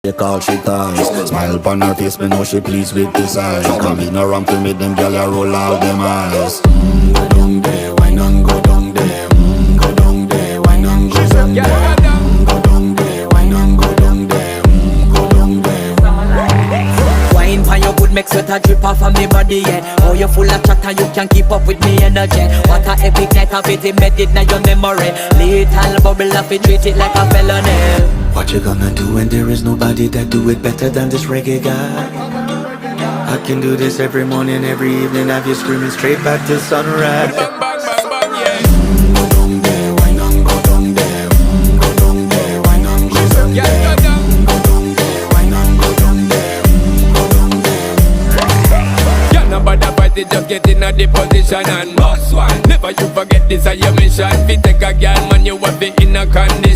They call she ties. Smile upon her face, me know she pleased with this eyes. Come in around to me, them gyal a roll out them eyes. Go down there, why not go down there? Go down there, why not go down there? Go down there, why not go down there? Go down there. Wine pan your good, make sweat a drip off of me body, yeah. Oh, you full of chatter, you can keep up with me energy. What a epic night of it, embedded in your memory. Little bubble of it, treat it like a felony. What you gonna do when there is nobody that do it better than this reggae guy? I can do this every morning, every evening, have you screaming straight back to sunrise. Bang, bang, bang, bang, yeah. Go down there, why not go down there? Go down there, why not go down Yeah, there? go down. Go down there, why not go down there? Go down there. Yeah, nobody fight it, just get in a the position and boss one. Never you forget this is your mission. Fi take a girl, man, you have it in a condition.